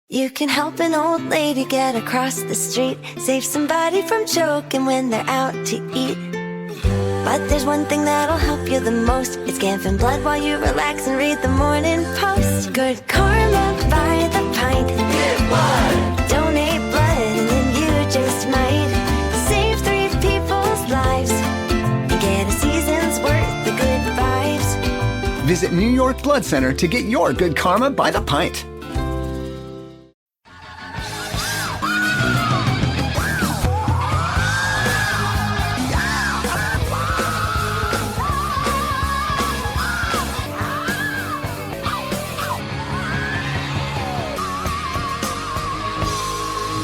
You can help an old lady get across the street, save somebody from choking when they're out to eat. But there's one thing that'll help you the most. It's giving blood while you relax and read the Morning Post. Good karma by the pint. Give blood. Donate blood and then you just might save 3 people's lives and get a season's worth of good vibes. Visit New York Blood Center to get your good karma by the pint.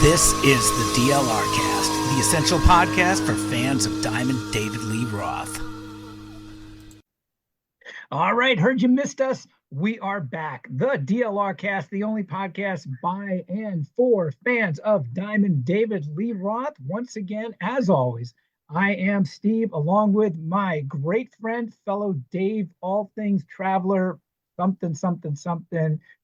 This is the DLR Cast, the essential podcast for fans of Diamond David Lee Roth. All right, heard you missed us. We are back. The DLR Cast, the only podcast by and for fans of Diamond David Lee Roth. Once again, as always, I am Steve, along with my great friend, fellow Dave, all things traveler, something,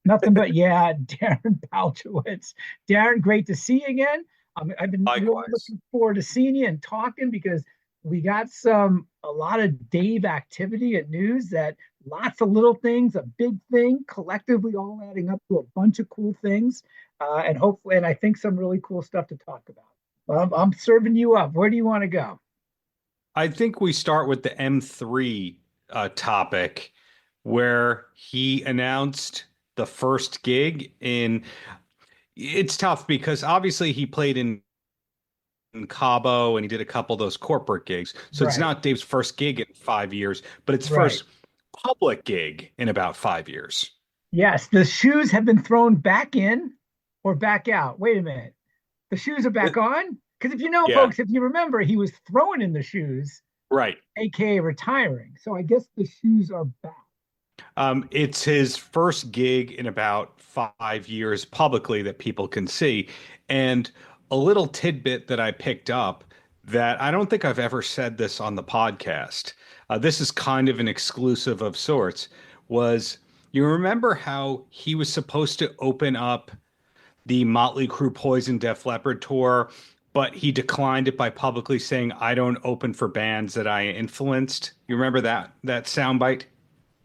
nothing but yeah, Darren Paltrowitz. Darren, great to see you again. I've been really looking forward to seeing you and talking because we got a lot of Dave activity and news, that lots of little things, a big thing, collectively all adding up to a bunch of cool things, and hopefully, and I think some really cool stuff to talk about. I'm serving you up. Where do you want to go? I think we start with the M3 topic, where he announced the first gig in. It's tough because obviously he played in Cabo and he did a couple of those corporate gigs. So It's not Dave's first gig in 5 years, but it's first public gig in about 5 years. Yes, the shoes have been thrown back in or back out. Wait a minute. The shoes are back on? Because if you know, folks, if you remember, he was throwing in the shoes. Right. AKA retiring. So I guess the shoes are back. It's his first gig in about 5 years publicly that people can see. And a little tidbit that I picked up that I don't think I've ever said this on the podcast. This is kind of an exclusive of sorts. Was you remember how he was supposed to open up the Motley Crue Poison Def Leppard tour, but he declined it by publicly saying, "I don't open for bands that I influenced." You remember that soundbite?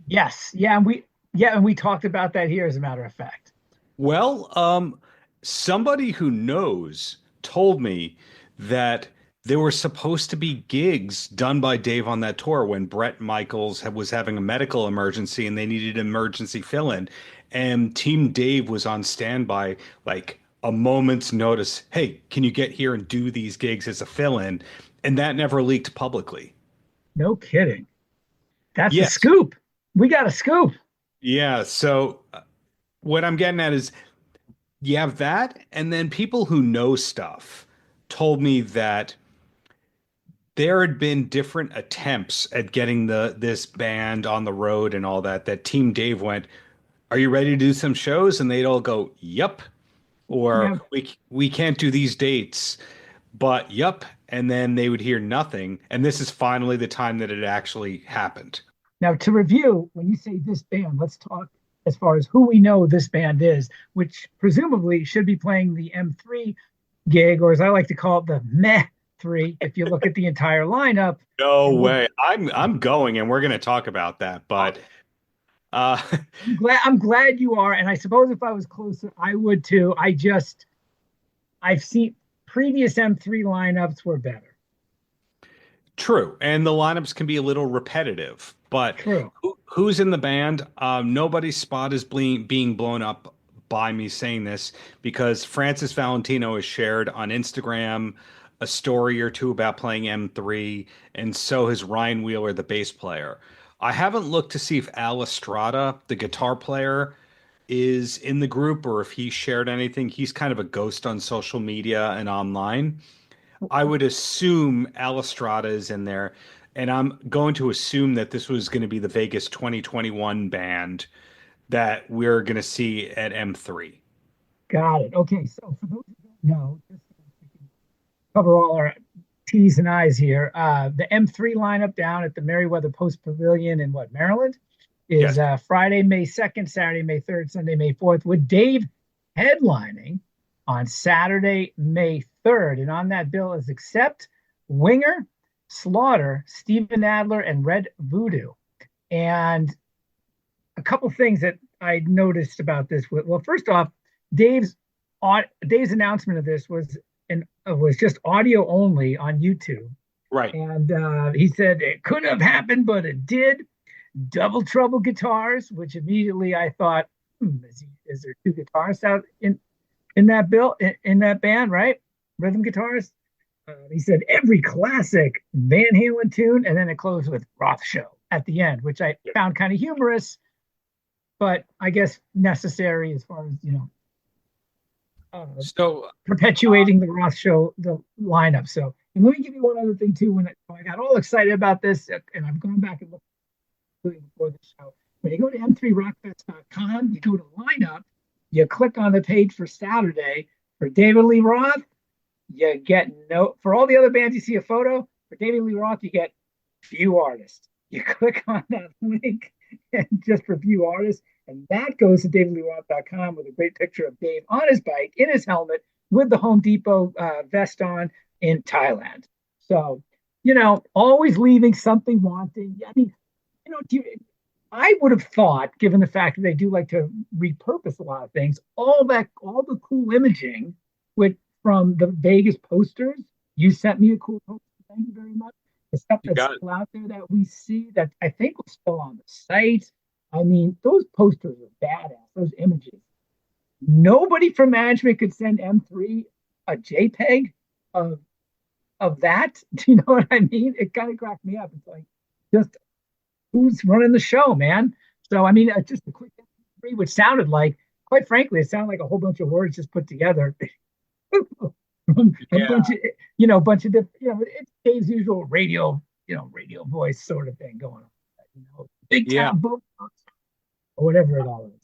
Yes. Yeah. And we talked about that here, as a matter of fact. Well, somebody who knows told me that there were supposed to be gigs done by Dave on that tour when Bret Michaels was having a medical emergency and they needed an emergency fill-in. And Team Dave was on standby, like a moment's notice. Hey, can you get here and do these gigs as a fill-in? And that never leaked publicly. No kidding. That's a scoop. We got a scoop. Yeah. So what I'm getting at is you have that. And then people who know stuff told me that there had been different attempts at getting this band on the road and all that Team Dave went, "Are you ready to do some shows?" And they'd all go, "Yup." Or we can't do these dates, but yup. And then they would hear nothing. And this is finally the time that it actually happened. Now, to review, when you say this band, let's talk as far as who we know this band is, which presumably should be playing the M3 gig, or as I like to call it, the Meh 3, if you look at the entire lineup. No way. I'm going, and we're going to talk about that. But I'm glad you are. And I suppose if I was closer, I would too. I've seen previous M3 lineups were better. True. And the lineups can be a little repetitive, but who's in the band? Nobody's spot is being blown up by me saying this, because Francis Valentino has shared on Instagram a story or two about playing M3, and so has Ryan Wheeler, the bass player. I haven't looked to see if Al Estrada, the guitar player, is in the group or if he shared anything. He's kind of a ghost on social media and online. I would assume Al Estrada is in there, and I'm going to assume that this was going to be the Vegas 2021 band that we're going to see at M3. Got it. Okay, so for those who don't know, just so we can cover all our T's and I's here, the M3 lineup down at the Merriweather Post Pavilion in Maryland is Friday, May 2nd, Saturday, May 3rd, Sunday, May 4th, with Dave headlining on Saturday, May 3rd. And on that bill is Accept, Winger, Slaughter, Steven Adler, and Red Voodoo. And a couple things that I noticed about this. Well, first off, Dave's announcement of this was just audio only on YouTube. Right. And he said it couldn't have happened, but it did. Double Trouble guitars, which immediately I thought, is there two guitarists out in that bill, in that band, right? Rhythm guitars. He said every classic Van Halen tune, and then it closed with Roth Show at the end, which I found kind of humorous, but I guess necessary as far as, perpetuating the Roth Show, the lineup. So, and let me give you one other thing too. When I got all excited about this, and I've gone back and looked before the show. When you go to m3rockfest.com, you go to lineup, you click on the page for Saturday for David Lee Roth. You get for all the other bands, you see a photo. For David Lee Roth, you get few artists. You click on that link and just for few artists, and that goes to davidleeroth.com with a great picture of Dave on his bike, in his helmet, with the Home Depot vest on in Thailand. So, always leaving something wanting. I mean, I would have thought, given the fact that they do like to repurpose a lot of things, all the cool imaging from the Vegas posters. You sent me a cool poster. Thank you very much. The stuff that's still out there that we see that I think was still on the site. I mean, those posters are badass. Those images. Nobody from management could send M3 a JPEG of that. Do you know what I mean? It kind of cracked me up. It's like, just who's running the show, man? So, I mean, just a quick M3, which sounded like, quite frankly, it sounded like a whole bunch of words just put together. A bunch of different, it's Dave's usual radio voice sort of thing going on. Big town boom, or whatever it all is.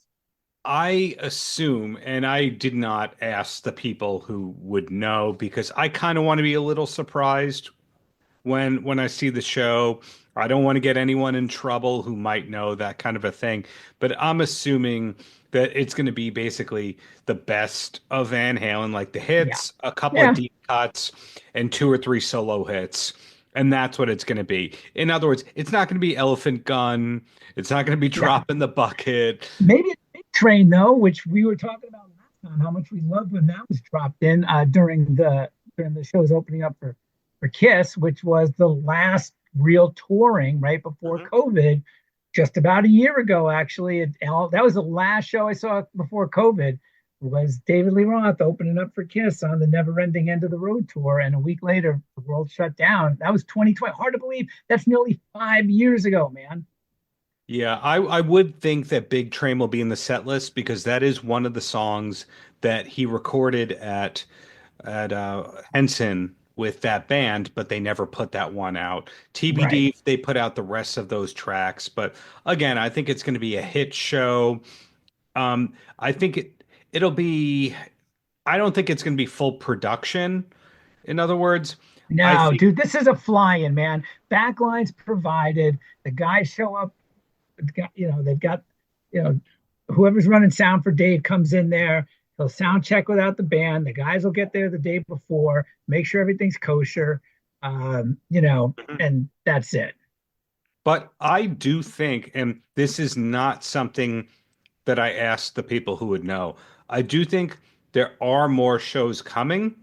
I assume, and I did not ask the people who would know, because I kind of want to be a little surprised when I see the show. I don't want to get anyone in trouble who might know, that kind of a thing. But I'm assuming that it's going to be basically the best of Van Halen, like the hits, a couple of deep cuts, and 2 or 3 solo hits. And that's what it's going to be. In other words, it's not going to be Elephant Gun. It's not going to be Drop in the Bucket. Maybe it's Big Train, though, which we were talking about last time, how much we loved when that was dropped in during the show's opening up for Kiss, which was the last real touring right before COVID, just about a year ago, actually. That was the last show I saw before COVID, was David Lee Roth opening up for Kiss on the Never Ending End of the Road tour. And a week later, the world shut down. That was 2020. Hard to believe. That's nearly 5 years ago, man. Yeah, I would think that Big Train will be in the set list, because that is one of the songs that he recorded at Henson with that band, but they never put that one out. TBD if they put out the rest of those tracks. But again, I think it's going to be a hit show. I think it'll be, I don't think it's going to be full production. In other words, no, dude, this is a fly-in, man. Backlines provided. The guys show up. They've got, whoever's running sound for Dave comes in there. He'll sound check without the band. The guys will get there the day before, make sure everything's kosher, and that's it. But I do think, and this is not something that I asked the people who would know, I do think there are more shows coming,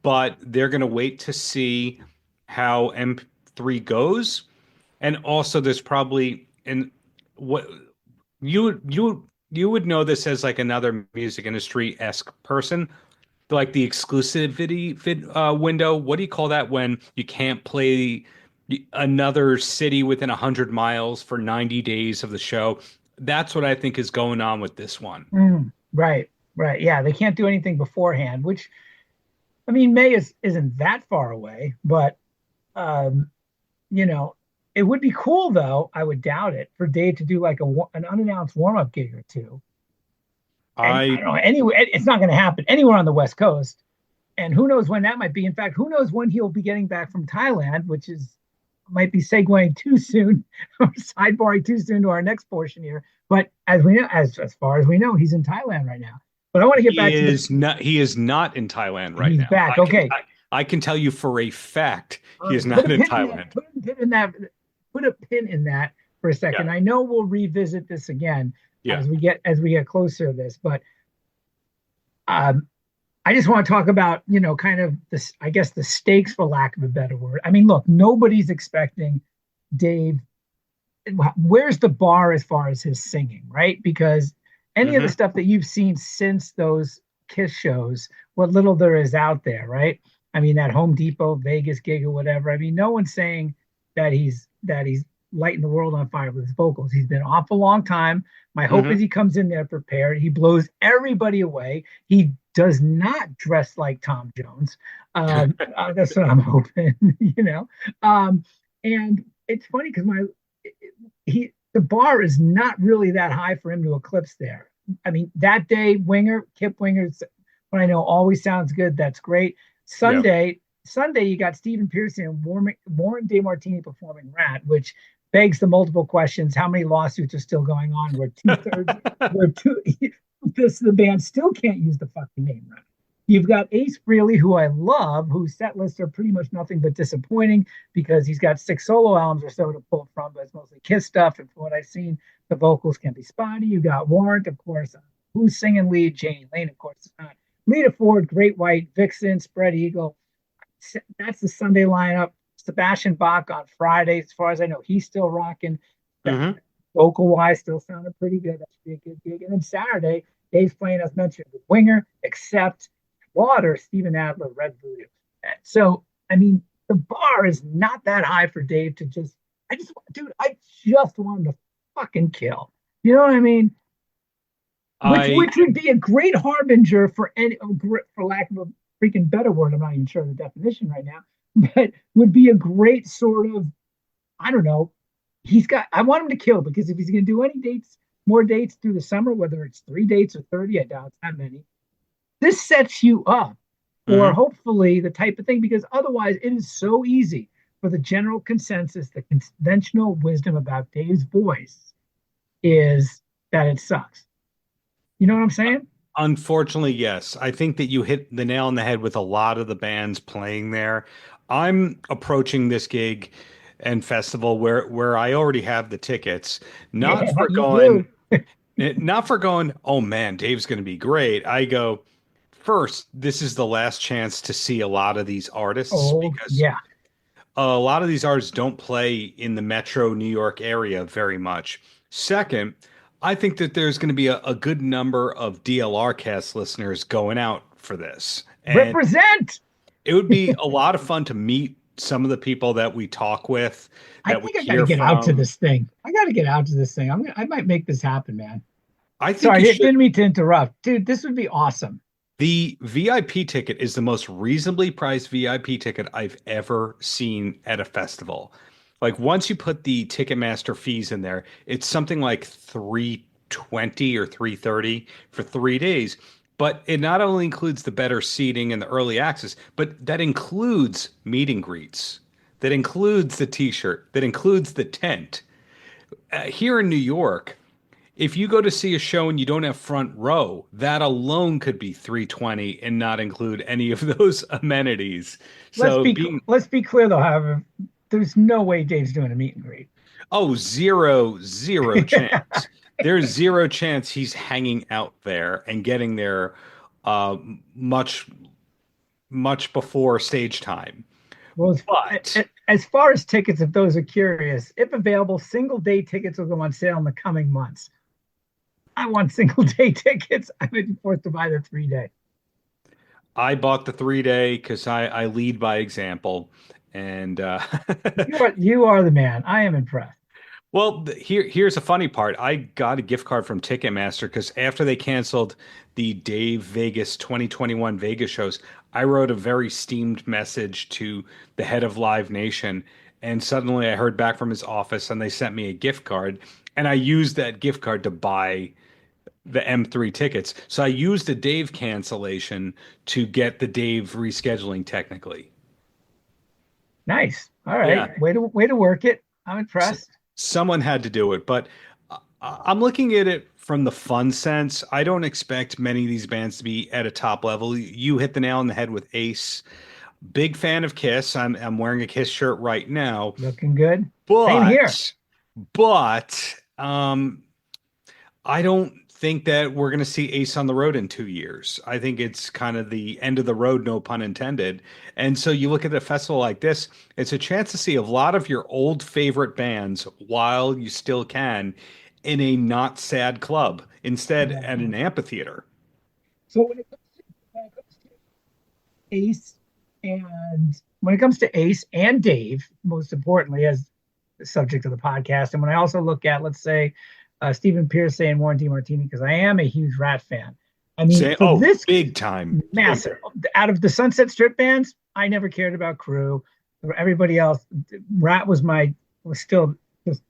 but they're going to wait to see how M3 goes. And also there's probably, and what you would know this as like another music industry-esque person, like the exclusivity window. What do you call that when you can't play another city within 100 miles for 90 days of the show? That's what I think is going on with this one. Right. Yeah, they can't do anything beforehand, which, I mean, May isn't that far away, but, it would be cool, though. I would doubt it, for Dave to do like an unannounced warm-up gig or two. I don't know. Anyway, it's not going to happen anywhere on the West Coast. And who knows when that might be. In fact, who knows when he'll be getting back from Thailand, which might be segueing too soon, or sidebarring too soon to our next portion here. But as we know, as far as we know, he's in Thailand right now. But I want to get back to he is not in Thailand right now. He's back. Okay. I can tell you for a fact he is not in Thailand. Put a pin in that for a second. Yeah. I know we'll revisit this again as we get closer to this, but I just want to talk about, kind of this, I guess, the stakes, for lack of a better word. I mean, look, nobody's expecting Dave. Where's the bar as far as his singing, right? Because any of the stuff that you've seen since those Kiss shows, what little there is out there, right? I mean, that Home Depot, Vegas gig or whatever. I mean, no one's saying that he's lighting the world on fire with his vocals. He's been off a long time. My hope is he comes in there prepared. He blows everybody away. He does not dress like Tom Jones. That's what I'm hoping, and it's funny because the bar is not really that high for him to eclipse there. I mean, that day, Kip Winger's, what I know, always sounds good. That's great. Sunday, you got Stephen Pearcy and Warren DeMartini performing Ratt, which begs the multiple questions. How many lawsuits are still going on where the band still can't use the fucking name Ratt? You've got Ace Frehley, who I love, whose set lists are pretty much nothing but disappointing because he's got 6 solo albums or so to pull from, but it's mostly Kiss stuff. And from what I've seen, the vocals can be spotty. You got Warrant, of course, who's singing lead. Janie Lane, of course, is not. Lita Ford, Great White, Vixen, Spread Eagle. That's the Sunday lineup. Sebastian Bach on Friday. As far as I know, he's still rocking. Vocal-wise, still sounding pretty good. That should be a good gig. And then Saturday, Dave's playing, as mentioned, with Winger, Accept, Water, Steven Adler, Red Voodoo. So, I mean, the bar is not that high for Dave to I just want him to fucking kill. You know what I mean? Which would be a great harbinger for lack of a freaking better word. I'm not even sure of the definition right now, but would be a great sort of, I don't know. I want him to kill, because if he's going to do more dates through the summer, whether it's 3 dates or 30, I doubt it's that many. This sets you up for hopefully the type of thing, because otherwise it is so easy for the general consensus, the conventional wisdom about Dave's voice is that it sucks. You know what I'm saying? Unfortunately, yes. I think that you hit the nail on the head with a lot of the bands playing there. I'm approaching this gig and festival where I already have the tickets, not for going, oh man, Dave's going to be great. I go, first, this is the last chance to see a lot of these artists, because a lot of these artists don't play in the metro New York area very much. Second, I think that there's going to be a good number of DLR cast listeners going out for this. And represent! It would be a lot of fun to meet some of the people that we talk with. I think I got to get out to this thing. I might make this happen, man. Sorry, didn't mean to interrupt. Dude, this would be awesome. The VIP ticket is the most reasonably priced VIP ticket I've ever seen at a festival. Like, once you put the Ticketmaster fees in there, it's something like $320 or $330 for 3 days. But it not only includes the better seating and the early access, but that includes meet and greets. That includes the T-shirt. That includes the tent. Here in New York, if you go to see a show and you don't have front row, that alone could be $320 and not include any of those amenities. Let's be clear, though, however, there's no way Dave's doing a meet and greet. Oh, zero chance. There's zero chance he's hanging out there and getting there much before stage time. Well, as far as tickets, if those are curious, if available, single day tickets will go on sale in the coming months. I want single day tickets. I would be forced to buy the 3-day. I bought the 3-day because I lead by example. And you are the man. I am impressed. Well, here's a funny part. I got a gift card from Ticketmaster because after they canceled the Dave Vegas 2021 Vegas shows, I wrote a very steamed message to the head of Live Nation, and suddenly I heard back from his office and they sent me a gift card, and I used that gift card to buy the M3 tickets. So I used a Dave cancellation to get the Dave rescheduling technically. Nice. All right. Yeah. Way to work it. I'm impressed. Someone had to do it, but I'm looking at it from the fun sense, I don't expect many of these bands to be at a top level. You hit the nail on the head with Ace. Big fan of Kiss. I'm wearing a Kiss shirt right now. Looking good. But, Same here. But I don't think that we're going to see Ace on the road in 2 years. I think it's kind of the end of the road, no pun intended. And so you look at a festival like this, it's a chance to see a lot of your old favorite bands while you still can in a not sad club, instead at an amphitheater. So when it comes to Ace and Dave, most importantly, as the subject of the podcast, and when I also look at, let's say, Stephen Pearcy and Warren DeMartini, because I am a huge Ratt fan. I mean, this big time, massive. Out of the Sunset Strip bands, I never cared about Crew. Everybody else, Ratt was still just,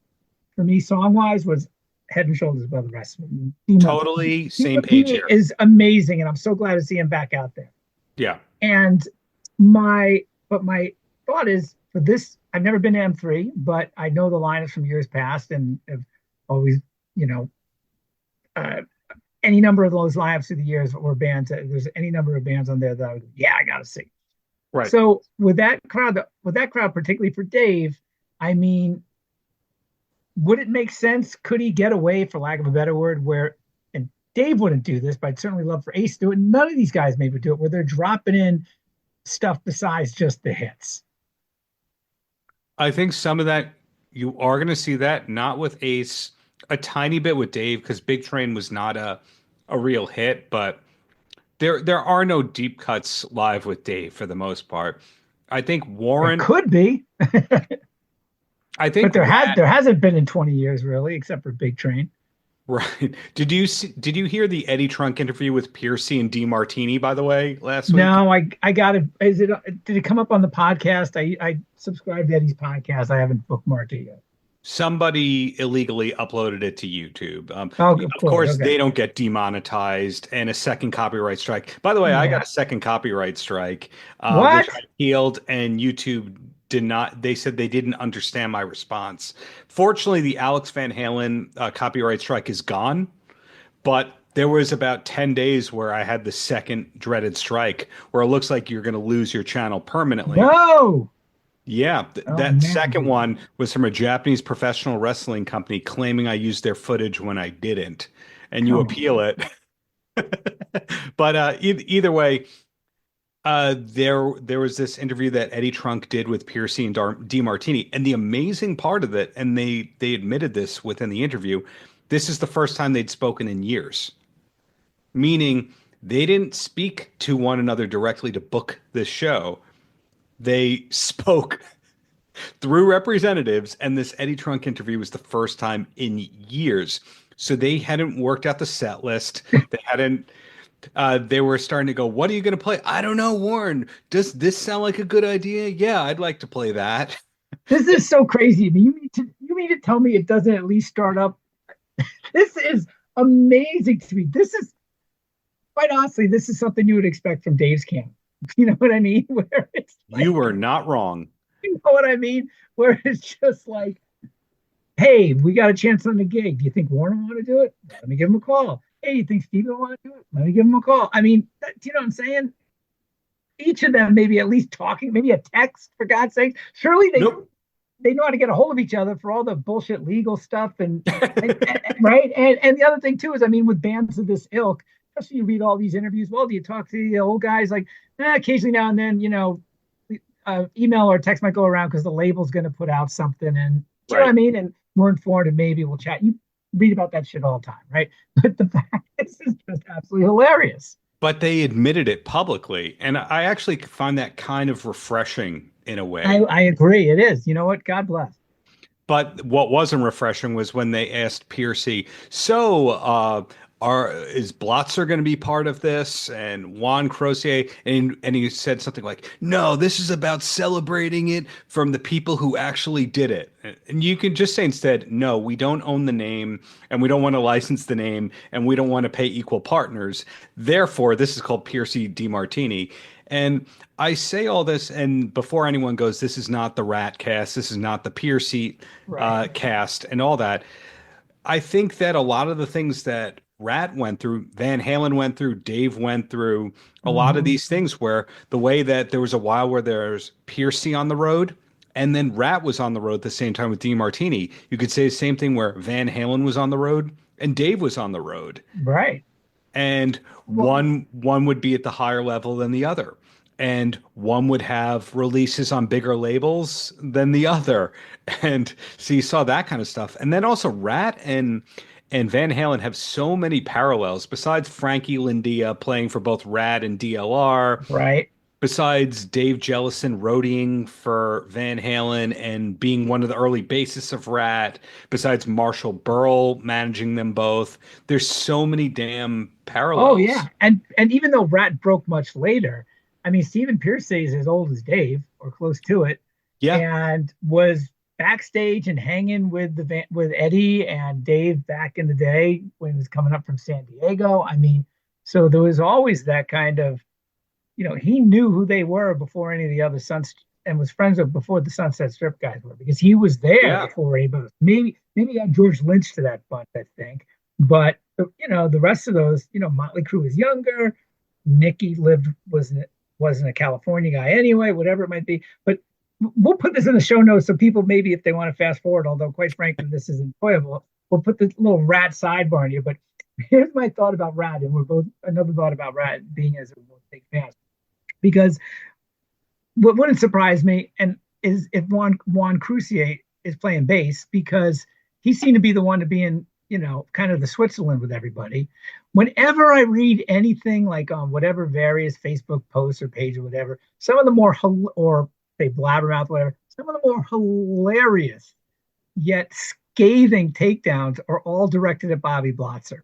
for me, song wise, was head and shoulders above the rest of them. Totally same page here. Is amazing, and I'm so glad to see him back out there. Yeah. And my thought is, for this, I've never been to M3, but I know the lineups from years past, and have always, any number of those lineups through the years or bands. There's any number of bands on there that I gotta see. Right. So with that crowd, particularly for Dave, I mean, would it make sense? Could he get away, for lack of a better word, and Dave wouldn't do this, but I'd certainly love for Ace to do it. None of these guys maybe do it, where they're dropping in stuff besides just the hits. I think some of that, you are going to see that, not with Ace, a tiny bit with Dave, because Big Train was not a real hit, but there are no deep cuts live with Dave for the most part. I think Warren could be. I think, but there hasn't been in 20 years really, except for Big Train. Right. Did you hear the Eddie Trunk interview with Pearcy and DeMartini, by the way, last week? No, I got it. Did it come up on the podcast? I subscribed to Eddie's podcast. I haven't bookmarked it yet. Somebody illegally uploaded it to YouTube. Of course, okay. They don't get demonetized, and a second copyright strike. By the way, I got a second copyright strike, what? which I appealed, and YouTube did not. They said they didn't understand my response. Fortunately, the Alex Van Halen copyright strike is gone, but there was about 10 days where I had the second dreaded strike, where it looks like you're going to lose your channel permanently. No. Yeah, that second one was from a Japanese professional wrestling company claiming I used their footage when I didn't, and you appeal it. But either way, there was this interview that Eddie Trunk did with Pearcy and DeMartini, and the amazing part of it, and they admitted this within the interview, this is the first time they'd spoken in years, meaning they didn't speak to one another directly to book this show. They spoke through representatives, and this Eddie Trunk interview was the first time in years. So they hadn't worked out the set list. They hadn't. They were starting to go, what are you going to play? I don't know, Warren. Does this sound like a good idea? Yeah, I'd like to play that. This is so crazy. You mean to tell me it doesn't at least start up? This is amazing to me. This is, quite honestly, this is something you would expect from Dave's camp. You know what I mean? Where it's like, you were not wrong. You know what I mean? Where it's just like, hey, we got a chance on the gig. Do you think Warren will want to do it? Let me give him a call. Hey, you think Steve will want to do it? Let me give him a call. I mean, do you know what I'm saying? Each of them maybe at least talking, maybe a text, for God's sake. Surely they know how to get a hold of each other for all the bullshit legal stuff and right? And the other thing too is, I mean, with bands of this ilk, especially you read all these interviews, well, do you talk to the old guys? Like, occasionally now and then, email or text might go around because the label's going to put out something, and you know what I mean? And we're informed, and maybe we'll chat. You read about that shit all the time, right? But the fact is, this is just absolutely hilarious. But they admitted it publicly, and I actually find that kind of refreshing in a way. I agree. It is. You know what? God bless. But what wasn't refreshing was when they asked Pearcy, so is Blotzer going to be part of this? And Juan Crozier, and he said something like, no, this is about celebrating it from the people who actually did it. And you can just say instead, no, we don't own the name, and we don't want to license the name, and we don't want to pay equal partners. Therefore, this is called Pearcy DeMartini. And I say all this, and before anyone goes, this is not the Ratt cast, this is not the Pearcy cast, and all that. I think that a lot of the things that Ratt went through, Van Halen went through, Dave went through, a lot of these things where the way that there was a while where there's Pearcy on the road, and then Ratt was on the road at the same time with DeMartini. You could say the same thing where Van Halen was on the road and Dave was on the road. Right. And one would be at the higher level than the other. And one would have releases on bigger labels than the other. And so you saw that kind of stuff. And then also Ratt and Van Halen have so many parallels besides Frankie Lindia playing for both Ratt and DLR. Right. Besides Dave Jellison roadieing for Van Halen and being one of the early bassists of Ratt, besides Marshall Burl managing them both, there's so many damn parallels. Oh yeah, and even though Ratt broke much later, I mean Stephen Pearcy is as old as Dave or close to it, yeah, and was backstage and hanging with with Eddie and Dave back in the day when he was coming up from San Diego. I mean, so there was always that kind of. He knew who they were before any of the other and was friends with before the Sunset Strip guys were, because he was there before anybody. Maybe add George Lynch to that bunch, I think. But the rest of those, Motley Crue was younger. Nicky wasn't a California guy anyway, whatever it might be. But we'll put this in the show notes so people maybe if they want to fast forward, although quite frankly this is enjoyable, we'll put this little Ratt sidebar in here. But here's my thought about Ratt, and another thought about Ratt being as a big fan. Because what wouldn't surprise me is if Juan Crucier is playing bass, because he seemed to be the one to be in, kind of the Switzerland with everybody. Whenever I read anything like on whatever various Facebook posts or page or whatever, some of the more, or they blabbermouth, whatever, some of the more hilarious yet scathing takedowns are all directed at Bobby Blotzer.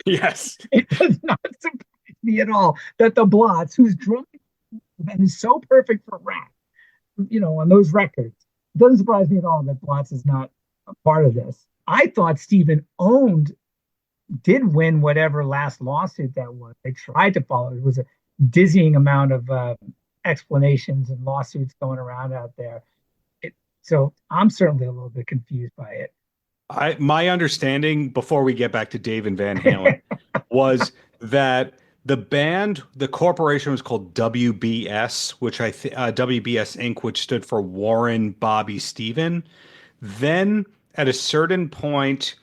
Yes. It does not surprise me at all that the Blotz, who's drunk and is so perfect for Ratt, on those records. It doesn't surprise me at all that Blotz is not a part of this. I thought Steven did win whatever last lawsuit that was. They tried to follow. It was a dizzying amount of explanations and lawsuits going around out there. So I'm certainly a little bit confused by it. My understanding, before we get back to Dave and Van Halen, was that the corporation was called WBS, which WBS Inc., which stood for Warren, Bobby, Steven. Then at a certain point,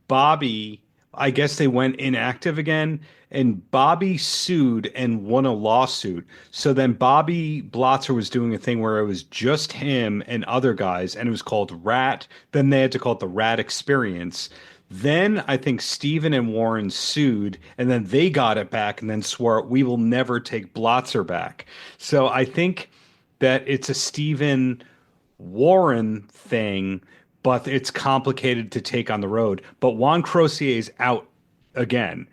Bobby, I guess they went inactive again, and Bobby sued and won a lawsuit. So then Bobby Blotzer was doing a thing where it was just him and other guys, and it was called Ratt. Then they had to call it the Ratt Experience. Then I think Steven and Warren sued, and then they got it back and then swore, we will never take Blotzer back. So I think that it's a Steven Warren thing, but it's complicated to take on the road. But Juan Crocier is out again.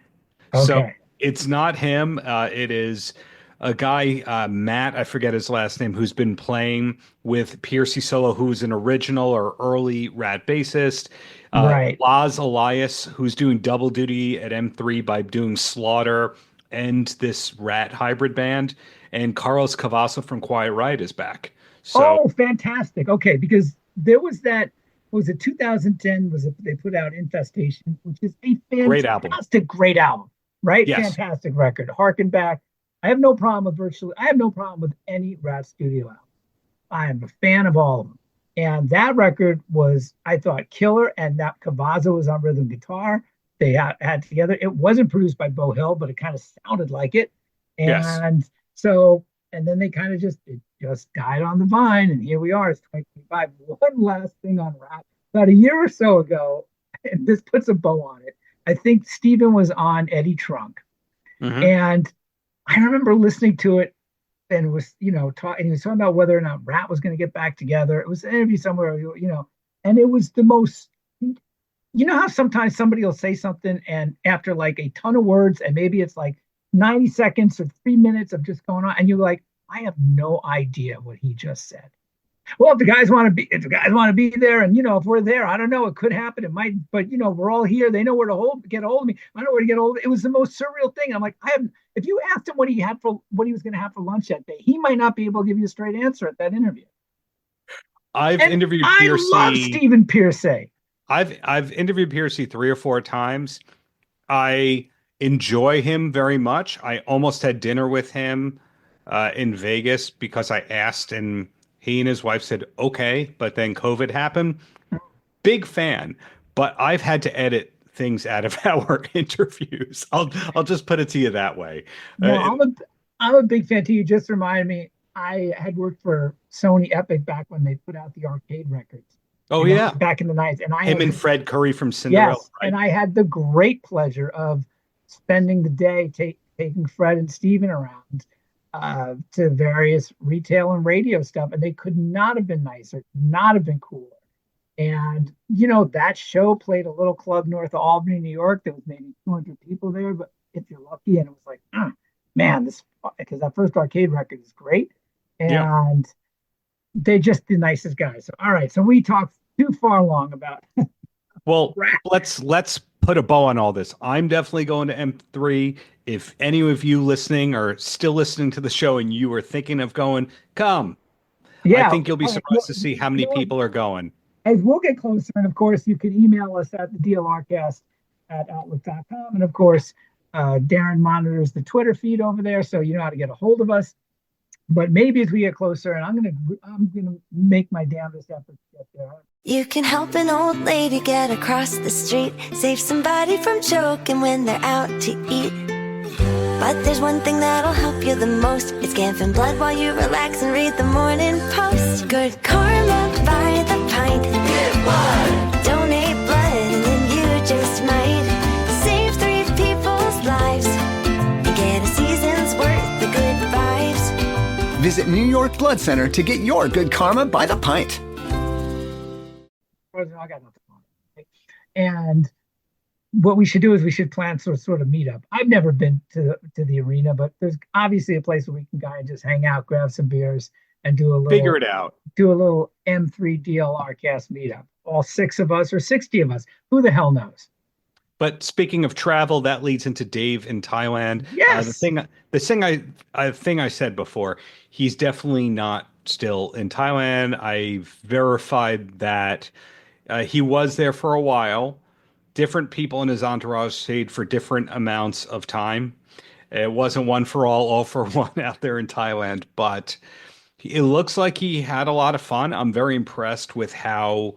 Okay. So it's not him. It is a guy, Matt, I forget his last name, who's been playing with Pearcy solo, who's an original or early Ratt bassist. Right. Laz Elias, who's doing double duty at M3 by doing Slaughter and this Ratt hybrid band. And Carlos Cavasso from Quiet Riot is back. So, fantastic. Okay, because there was that, was it 2010? They put out Infestation, which is a fantastic, great album, right? Yes. Fantastic record. Harken back. I have no problem with any Ratt studio album. I am a fan of all of them. And that record was, I thought, killer. And that Cavazo was on rhythm guitar. They had together. It wasn't produced by Bo Hill, but it kind of sounded like it. And so, and then they kind of just died on the vine. And here we are. It's 2025. One last thing on Ratt. About a year or so ago, and this puts a bow on it, I think Steven was on Eddie Trunk. Mm-hmm. And I remember listening to it, and was, and he was talking about whether or not Ratt was going to get back together. It was an interview somewhere, and it was the most, how sometimes somebody will say something and after like a ton of words, and maybe it's like 90 seconds or 3 minutes of just going on, and you're like, I have no idea what he just said. Well, if the guys want to be there, and if we're there, I don't know, it could happen. It might, but we're all here. They know where to get a hold of me. I know where to get a hold of. It was the most surreal thing. I'm like, if you asked him what he was going to have for lunch that day, he might not be able to give you a straight answer at that interview. I've interviewed Pearcy. I love Stephen Pearcy. I've interviewed Pearcy 3 or 4 times. I enjoy him very much. I almost had dinner with him in Vegas because I asked, and he and his wife said okay, but then COVID happened. Big fan, but I've had to edit things out of our interviews. I'll just put it to you that way. No, I'm a big fan too. You just reminded me. I had worked for Sony Epic back when they put out the arcade records. Oh yeah, back in the 90s, and him and Fred Curry from Cinderella. Yes, right? And I had the great pleasure of spending the day taking Fred and Steven around to various retail and radio stuff, and they could not have been nicer, not have been cooler. And that show played a little club north of Albany, New York. There was maybe 200 people there, but if you're lucky, and it was like, man, this, because that first arcade record is great, and they're just the nicest guys. So all right, so we talked too far long about. Well, let's put a bow on all this. I'm definitely going to M3. If any of you listening are still listening to the show and you are thinking of going, come. Yeah, I think you'll be surprised to see how many people are going. As we'll get closer, and of course, you can email us at the DLRcast@outlook.com, and of course, Darren monitors the Twitter feed over there, so you know how to get a hold of us. But maybe as we get closer, and I'm gonna make my damnedest effort to get there. You can help an old lady get across the street, save somebody from choking when they're out to eat. But there's one thing that'll help you the most. It's giving blood while you relax and read the Morning Post. Good karma by the pint. Give blood. Donate blood and then you just might save 3 people's lives and get a season's worth of good vibes. Visit New York Blood Center to get your good karma by the pint. I got nothing on it. And what we should do is we should plan sort of meet up. I've never been to the arena, but there's obviously a place where we can go and just hang out, grab some beers, and do a little figure it out. Do a little M3 DLR cast meetup. All 6 of us or 60 of us. Who the hell knows? But speaking of travel, that leads into Dave in Thailand. Yes. The thing I said before, he's definitely not still in Thailand. I verified that he was there for a while. Different people in his entourage stayed for different amounts of time. It wasn't one for all for one out there in Thailand, but it looks like he had a lot of fun. I'm very impressed with how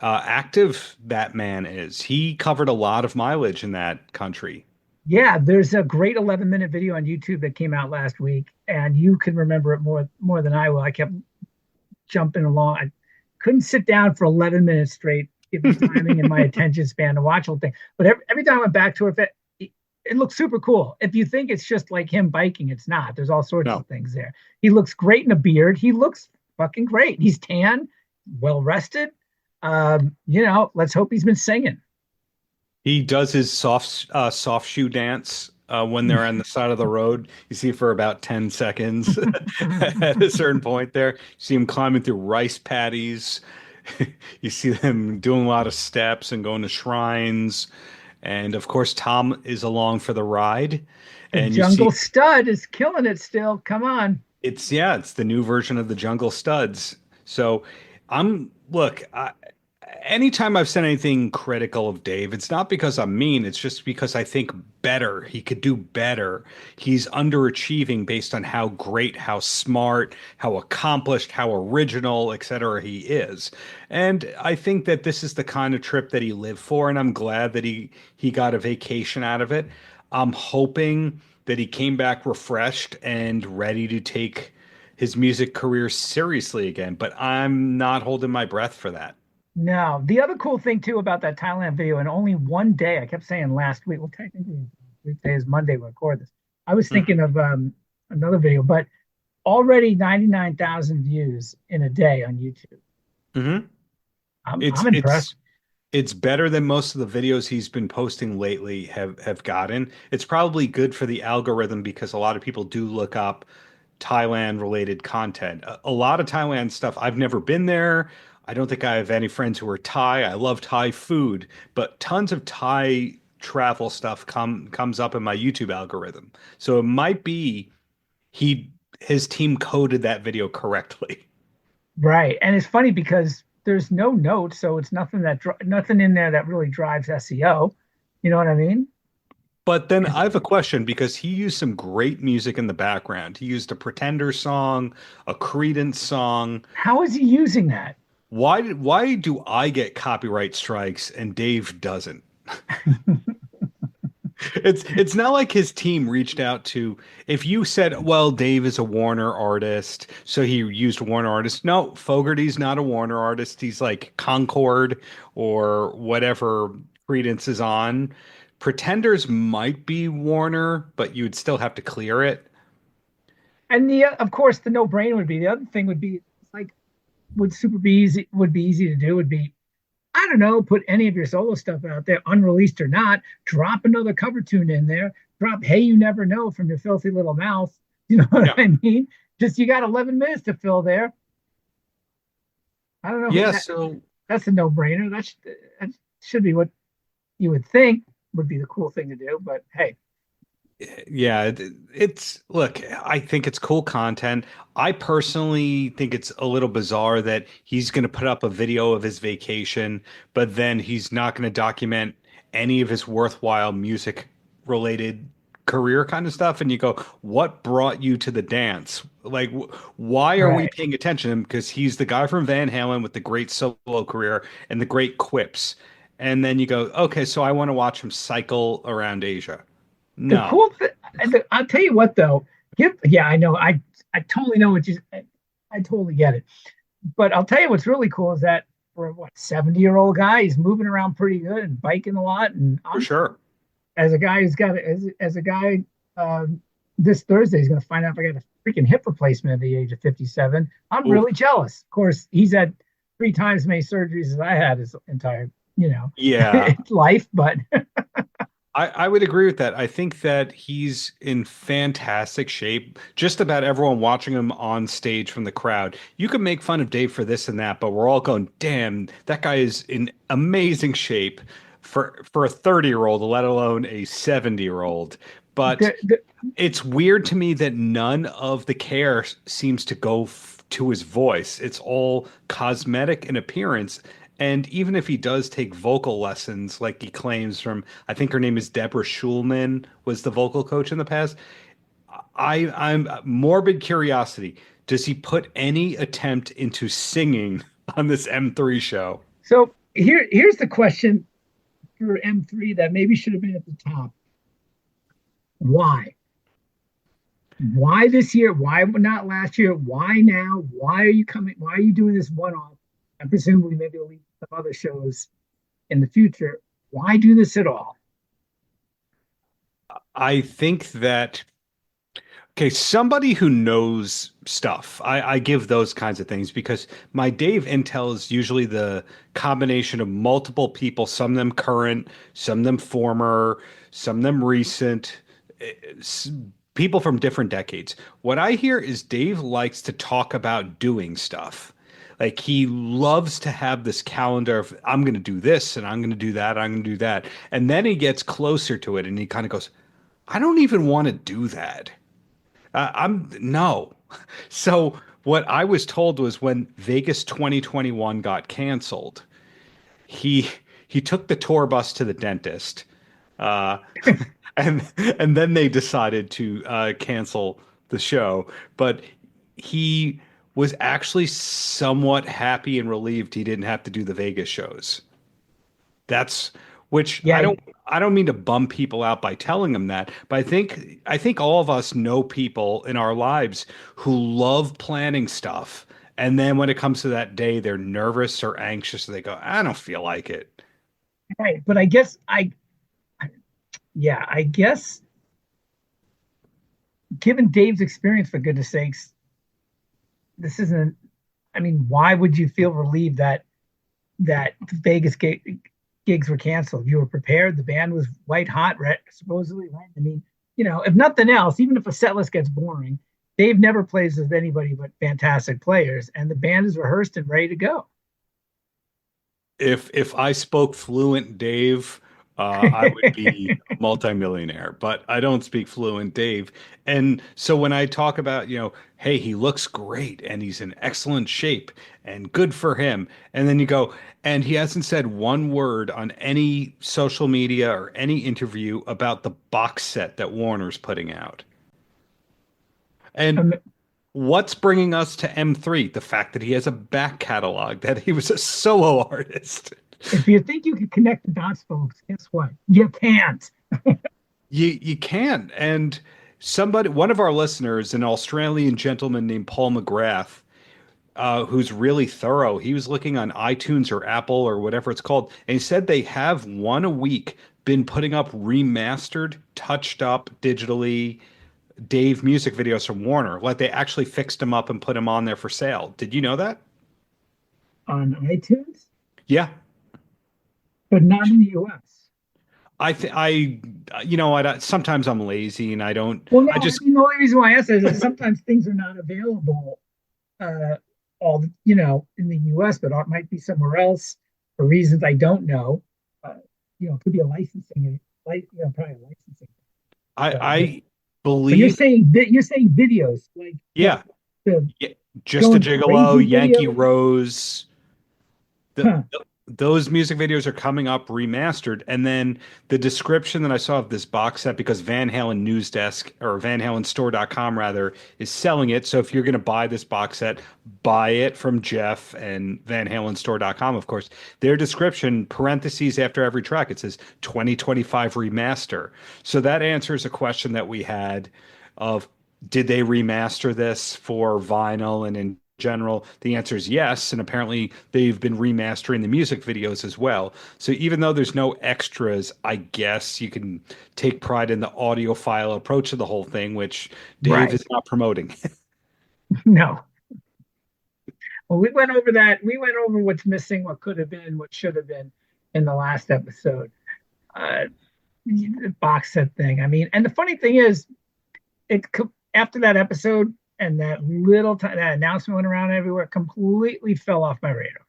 active that man is. He covered a lot of mileage in that country. Yeah, there's a great 11-minute video on YouTube that came out last week, and you can remember it more than I will. I kept jumping along. I couldn't sit down for 11 minutes straight, given timing and my attention span to watch the whole thing. But every time I went back to it, it looks super cool. If you think it's just like him biking, it's not. There's all sorts of things there. He looks great in a beard. He looks fucking great. He's tan, well rested. Let's hope he's been singing. He does his soft shoe dance when they're on the side of the road. You see for about 10 seconds at a certain point there. You see him climbing through rice paddies. You see them doing a lot of steps and going to shrines. And of course, Tom is along for the ride. And Jungle Stud is killing it still. Come on. It's the new version of the Jungle Studs. So anytime I've said anything critical of Dave, it's not because I'm mean. It's just because I think better. He could do better. He's underachieving based on how great, how smart, how accomplished, how original, etc. he is. And I think that this is the kind of trip that he lived for, and I'm glad that he got a vacation out of it. I'm hoping that he came back refreshed and ready to take his music career seriously again, but I'm not holding my breath for that. No. The other cool thing, too, about that Thailand video, and only one day, I kept saying last week, well, technically, today is Monday we record this. I was thinking of another video, but already 99,000 views in a day on YouTube. Mm-hmm. I'm impressed. It's better than most of the videos he's been posting lately have gotten. It's probably good for the algorithm because a lot of people do look up Thailand-related content. A lot of Thailand stuff, I've never been there. I don't think I have any friends who are Thai. I love Thai food, but tons of Thai travel stuff comes up in my YouTube algorithm. So it might be his team coded that video correctly. Right. And it's funny because there's no notes, so it's nothing nothing in there that really drives SEO. You know what I mean? But then I have a question because he used some great music in the background. He used a Pretender song, a Creedence song. How is he using that? Why do I get copyright strikes and Dave doesn't? It's not like his team reached out to, if you said, well, Dave is a Warner artist, so he used a Warner artist. No, Fogerty's not a Warner artist. He's like Concord or whatever Creedence is on. Pretenders might be Warner, but you would still have to clear it. And of course, the no-brainer would be, the other thing would be, like, would be easy to do would be, I don't know, put any of your solo stuff out there, unreleased or not, drop another cover tune in there, drop Hey You Never Know from your filthy little mouth. You know what I mean? Just, you got 11 minutes to fill there. I don't know. Yeah, so that's a no-brainer. That should be what you would think would be the cool thing to do, but hey. Yeah, look, I think it's cool content. I personally think it's a little bizarre that he's going to put up a video of his vacation, but then he's not going to document any of his worthwhile music related career kind of stuff. And you go, what brought you to the dance? Like, why are we paying attention to him? Because he's the guy from Van Halen with the great solo career and the great quips. And then you go, okay, so I want to watch him cycle around Asia. No. The cool thing, I'll tell you what though. I know. I totally know I totally get it. But I'll tell you what's really cool is that for 70-year-old guy, he's moving around pretty good and biking a lot. And for sure, as a guy who's got this Thursday, he's going to find out if I got a freaking hip replacement at the age of 57. I'm really jealous. Of course, he's had 3 times as many surgeries as I had his entire, life. But I would agree with that. I think that he's in fantastic shape. Just about everyone watching him on stage from the crowd. You can make fun of Dave for this and that, but we're all going, damn, that guy is in amazing shape for a 30-year-old, let alone a 70-year-old. But it's weird to me that none of the care seems to go to his voice. It's all cosmetic and appearance. And even if he does take vocal lessons, like he claims from, I think her name is Deborah Schulman, was the vocal coach in the past. I'm morbid curiosity. Does he put any attempt into singing on this M3 show? So here's the question for M3 that maybe should have been at the top. Why? Why this year? Why not last year? Why now? Why are you coming? Why are you doing this one-off? And presumably maybe we'll leave some other shows in the future. Why do this at all? I think that, okay, somebody who knows stuff, I give those kinds of things because my Dave intel is usually the combination of multiple people, some of them current, some of them former, some of them recent, people from different decades. What I hear is Dave likes to talk about doing stuff. Like he loves to have this calendar of I'm going to do this and I'm going to do that. I'm going to do that. And then he gets closer to it and he kind of goes, I don't even want to do that. No. So what I was told was when Vegas 2021 got canceled, he took the tour bus to the dentist. And then they decided to cancel the show. But he was actually somewhat happy and relieved he didn't have to do the Vegas shows. I don't mean to bum people out by telling them that, but I think all of us know people in our lives who love planning stuff. And then when it comes to that day, they're nervous or anxious. So they go, I don't feel like it. Right. But I guess given Dave's experience, for goodness sakes, this isn't, I mean, why would you feel relieved that Vegas gigs were canceled? You were prepared. The band was white hot, right? Supposedly, right? I mean, if nothing else, even if a set list gets boring, Dave never plays with anybody but fantastic players, and the band is rehearsed and ready to go. If I spoke fluent Dave, I would be a multimillionaire, but I don't speak fluent Dave. And so when I talk about, hey, he looks great and he's in excellent shape and good for him. And then you go, and he hasn't said one word on any social media or any interview about the box set that Warner's putting out. And what's bringing us to M3? The fact that he has a back catalog, that he was a solo artist. If you think you can connect the dots, folks, guess what? You can't. You can. And one of our listeners, an Australian gentleman named Paul McGrath, who's really thorough. He was looking on iTunes or Apple or whatever it's called, and he said they have one a week been putting up remastered, touched up digitally Dave music videos from Warner. Like they actually fixed them up and put them on there for sale. Did you know that? On iTunes? Yeah. But not in the US. Sometimes I'm lazy and I don't. Well, no, the only reason why I ask that is sometimes things are not available, in the US, but it might be somewhere else for reasons I don't know. It could be a licensing, probably a licensing. I believe you're saying videos like Just a Gigolo, Yankee Rose. Those music videos are coming up remastered. And then the description that I saw of this box set, because Van Halen News Desk or VanHalenStore.com rather is selling it. So if you're going to buy this box set, buy it from Jeff and VanHalenStore.com, of course. Their description, parentheses after every track, it says 2025 remaster. So that answers a question that we had of, did they remaster this for vinyl and in general? The answer is yes, and apparently they've been remastering the music videos as well. So even though there's no extras, I guess you can take pride in the audiophile approach to the whole thing, which Dave is not promoting. No. Well, we went over that. We went over what's missing, what could have been, what should have been in the last episode. The box set thing. I mean, and the funny thing is, after that episode, and that that announcement went around everywhere, completely fell off my radar.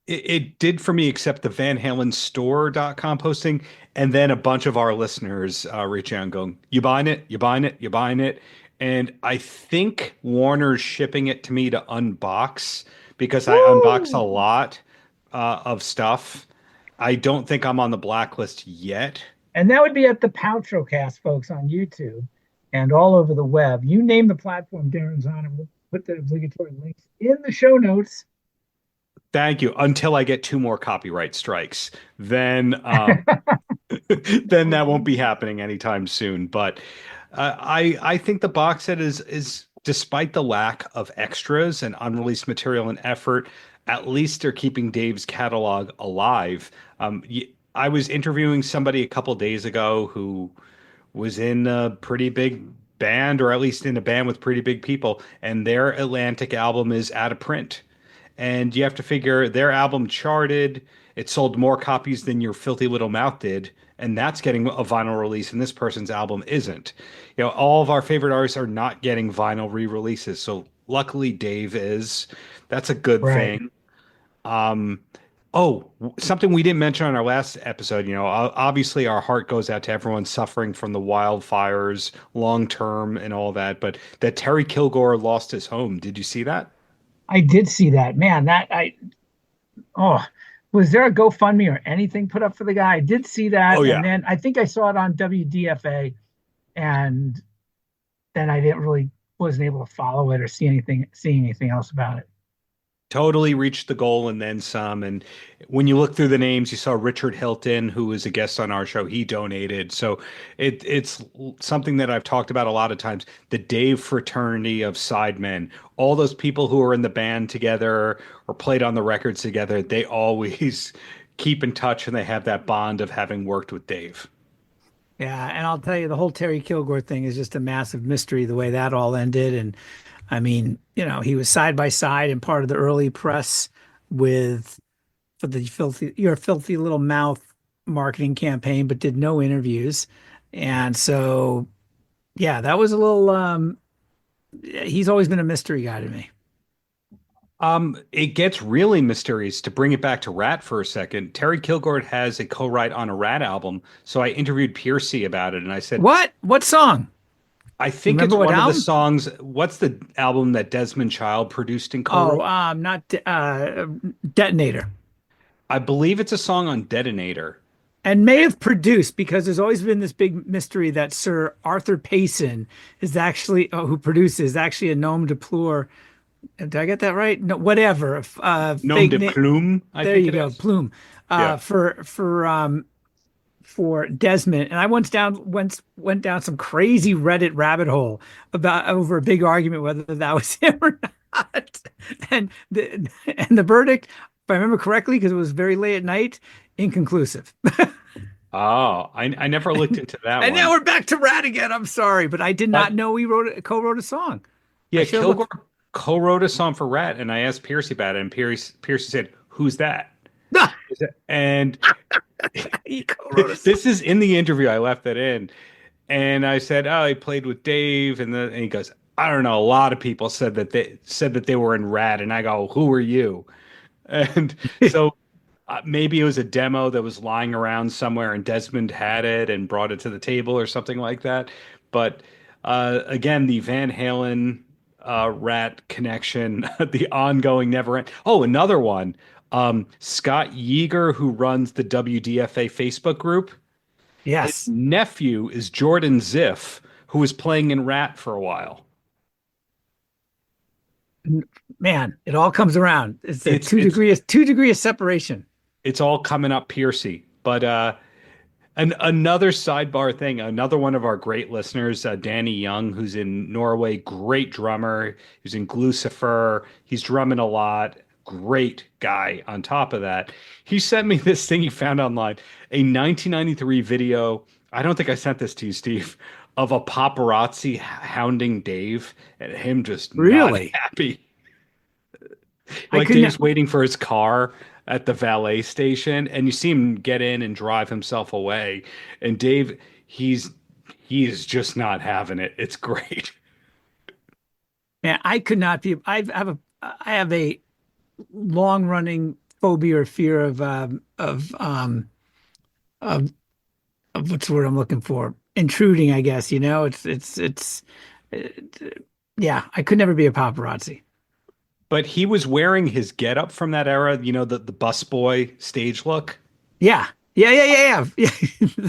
It did for me, except the VanHalenStore.com posting, and then a bunch of our listeners reach out and going, "You buying it? You buying it? You buying it?" And I think Warner's shipping it to me to unbox because I unbox a lot of stuff. I don't think I'm on the blacklist yet. And that would be at the Paltrocast, folks, on YouTube. And all over the web. You name the platform Darren's on, and we'll put the obligatory links in the show notes. Thank you. Until I get 2 more copyright strikes, then then that won't be happening anytime soon. But I think the box set is despite the lack of extras and unreleased material and effort, at least they're keeping Dave's catalog alive. I was interviewing somebody a couple days ago who was in a pretty big band, or at least in a band with pretty big people, and their Atlantic album is out of print. And you have to figure their album charted, it sold more copies than your Filthy Little Mouth did, and that's getting a vinyl release, and this person's album isn't. All of our favorite artists are not getting vinyl re-releases, so luckily Dave is. That's a good thing. Something we didn't mention on our last episode, obviously our heart goes out to everyone suffering from the wildfires long term and all that, but that Terry Kilgore lost his home. Did you see that? I did see that. Man, was there a GoFundMe or anything put up for the guy? I did see that. Oh, yeah. And then I think I saw it on WDFA, and then I wasn't able to follow it or see anything else about it. Totally reached the goal and then some. And when you look through the names, you saw Richard Hilton, who was a guest on our show. He donated. So it's something that I've talked about a lot of times. The Dave fraternity of sidemen, all those people who are in the band together or played on the records together, they always keep in touch and they have that bond of having worked with Dave. Yeah, and I'll tell you, the whole Terry Kilgore thing is just a massive mystery, the way that all ended. And I mean, he was side by side and part of the early press for the Your Filthy Little Mouth marketing campaign, but did no interviews. And so, yeah, that was a little, he's always been a mystery guy to me. It gets really mysterious. To bring it back to Ratt for a second, Terry Kilgore has a co-write on a Ratt album. So I interviewed Pearcy about it, and I said, What song? I think it's Remember what one of the album? songs. What's the album that Desmond Child produced and Oh, co-wrote? not Detonator. I believe it's a song on Detonator. And may have produced, because there's always been this big mystery that Sir Arthur Payson is actually who produces, actually a nom de plume. Did I get that right? No, whatever. Nom de plume, I there think you it go, is. plume. Yeah. For Desmond, and I went down some crazy Reddit rabbit hole about over a big argument whether that was him or not. And the verdict, if I remember correctly, because it was very late at night, inconclusive. Oh, I never looked into that And one. now we're back to Rat again. I'm sorry, but I did not know he co-wrote a song. Yeah, I should've Kilgore looked- co-wrote a song for Ratt, and I asked Pearcy about it, and Pearcy said, "Who's that?" Ah, And he co-wrote a song. this is in the interview. I left that in, and I said, "Oh, he played with Dave," and he goes, "I don't know. A lot of people said that they were in Ratt," and I go, "Who are you?" And so maybe it was a demo that was lying around somewhere, and Desmond had it and brought it to the table or something like that. But again, the Van Halen Ratt connection, the ongoing never end. Oh, another one. Scott Yeager, who runs the WDFA Facebook group. Yes, His nephew is Jordan Ziff, who was playing in Ratt for a while. man, it all comes around. It's a It's- two degree of separation. It's all coming up Pearcy. But another sidebar thing, another one of our great listeners, Danny Young, who's in Norway, great drummer. He's in Glucifer. He's drumming a lot. Great guy on top of that. He sent me this thing he found online, a 1993 video. I don't think I sent this to you, Steve, of a paparazzi hounding Dave and him just Really? not happy. I Like couldn't- Dave's waiting for his car at the valet station, and you see him get in and drive himself away. And Dave, he's just not having it. It's great. Man, I could not be. I have a long running phobia or fear of what's the word I'm looking for? Intruding, I guess. You know, yeah. I could never be a paparazzi. But he was wearing his getup from that era, you know, the busboy stage look. Yeah. Yeah.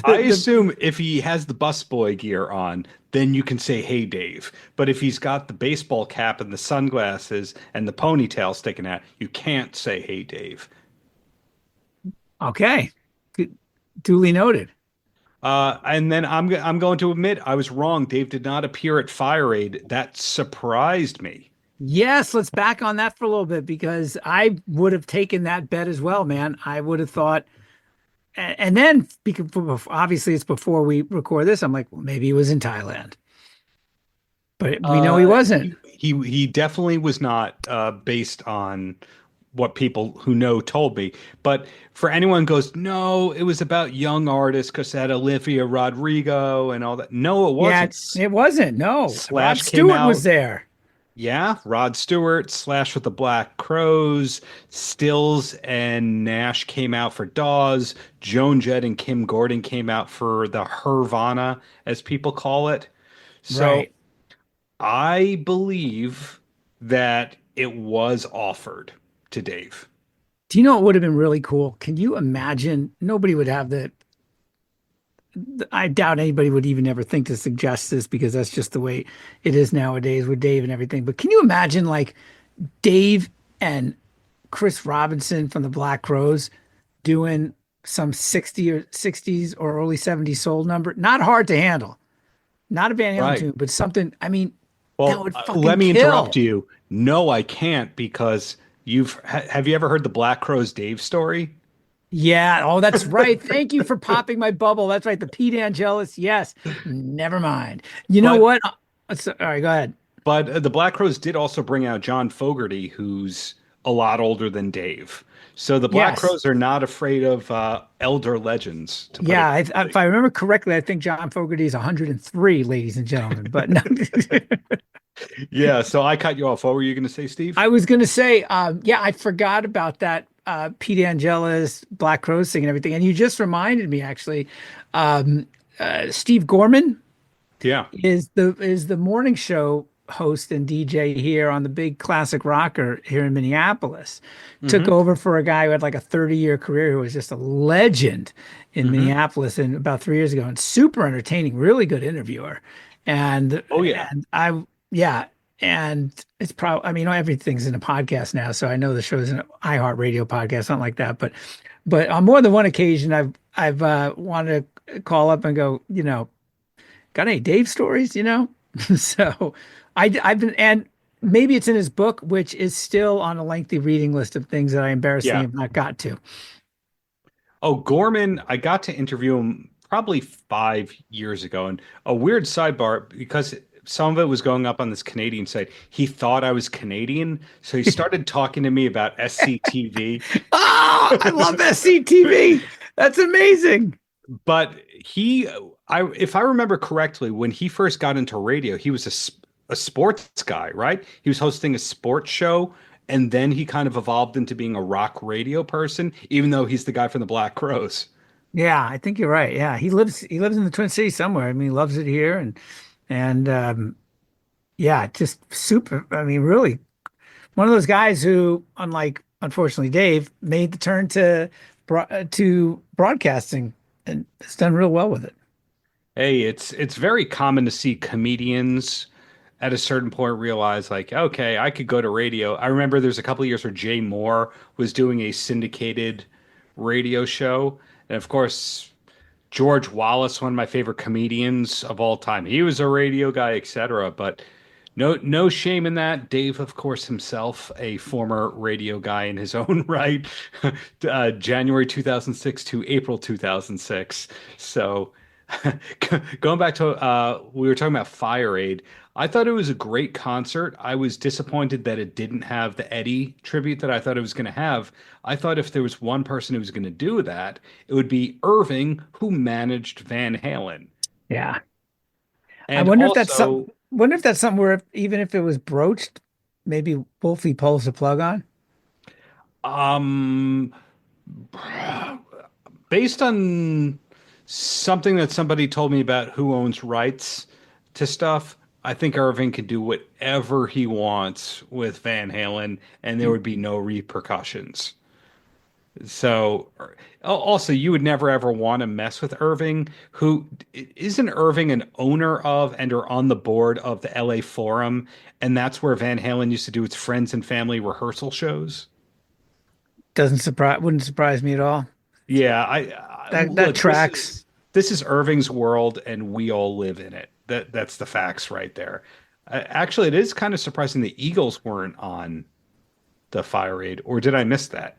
I assume if he has the busboy gear on, then you can say, "Hey, Dave." But if he's got the baseball cap and the sunglasses and the ponytail sticking out, you can't say, "Hey, Dave." Okay. Duly noted. And then I'm going to admit I was wrong. Dave did not appear at Fire Aid. That surprised me. Yes, let's back on that for a little bit because I would have taken that bet as well, man. I would have thought, and then because obviously it's before we record this, I'm like, well, maybe he was in Thailand, but we know he wasn't. He definitely was not, based on what people who know told me. But for anyone who goes, no, it was about young artists because it had Olivia Rodrigo and all that. No, it wasn't. Yeah, it wasn't. No, Slash Rod came Stewart out- was there. Yeah, Rod Stewart, Slash with the Black Crows, Stills and Nash came out for Dawes, Joan Jett and Kim Gordon came out for the Hervana, as people call it. So Right. I believe that it was offered to Dave. Do you know what would have been really cool? Can you imagine? Nobody would have the. I doubt anybody would even ever think to suggest this because that's just the way it is nowadays with Dave and everything. But can you imagine like Dave and Chris Robinson from the Black Crowes doing some 60s or early 70s soul number? Not hard to handle. Not a Van Halen Right. tune, but something. I mean, that Well, would fucking let me kill. interrupt you. No, I can't because have you ever heard the Black Crowes Dave story? Yeah. Oh, that's right. Thank you for popping my bubble. That's right. The Pete Angelis. Yes. Never mind. You know what? All right, go ahead. But the Black Crowes did also bring out John Fogerty, who's a lot older than Dave. So the Black Yes. Crowes are not afraid of elder legends. To put Yeah. it If I remember correctly, I think John Fogerty is 103, ladies and gentlemen. But no. Yeah, so I cut you off. What were you going to say, Steve? I was going to say, yeah, I forgot about that Pete Angela's Black Crowes thing and everything. And you just reminded me, actually. Steve Gorman Yeah. is the morning show host and DJ here on the big classic rocker here in Minneapolis. Took over for a guy who had like a 30-year career who was just a legend in Minneapolis and about 3 years ago, and super entertaining, really good interviewer. And Oh, yeah. and yeah, and it's probably, I mean, everything's in a podcast now, so I know the show's an iHeartRadio podcast, something like that. But on more than one occasion, I've wanted to call up and go, got any Dave stories, So I've been, and maybe it's in his book, which is still on a lengthy reading list of things that I embarrassingly have not got to. Oh, Gorman, I got to interview him probably 5 years ago. And a weird sidebar, because some of it was going up on this Canadian site. He thought I was Canadian, so he started talking to me about SCTV. Oh, I love SCTV. That's amazing. But if I remember correctly, when he first got into radio, he was a sports guy, right? He was hosting a sports show, and then he kind of evolved into being a rock radio person, even though he's the guy from the Black Crowes. Yeah, I think you're right. Yeah, he lives in the Twin Cities somewhere. I mean, he loves it here, and yeah, just super. I mean, really, one of those guys who, unlike unfortunately Dave, made the turn to broadcasting and has done real well with it. Hey, it's very common to see comedians at a certain point realize, like, okay, I could go to radio. I remember there's a couple of years where Jay Moore was doing a syndicated radio show, and of course George Wallace, one of my favorite comedians of all time, he was a radio guy, etc. But no shame in that. Dave, of course, himself a former radio guy in his own right. January 2006 to April 2006. So going back to we were talking about Fire Aid. I thought it was a great concert. I was disappointed that it didn't have the Eddie tribute that I thought it was going to have. I thought if there was one person who was going to do that, it would be Irving, who managed Van Halen. Yeah. And I wonder also, if that's something where even if it was broached, maybe Wolfie pulls the plug on. Based on something that somebody told me about who owns rights to stuff, I think Irving can do whatever he wants with Van Halen, and there would be no repercussions. So, also, you would never ever want to mess with Irving, who isn't Irving an owner of and or on the board of the LA Forum, and that's where Van Halen used to do its friends and family rehearsal shows. Wouldn't surprise me at all. Yeah, that tracks. This is Irving's world, and we all live in it. That's the facts right there. Actually, it is kind of surprising the Eagles weren't on the Fire Aid, or did I miss that?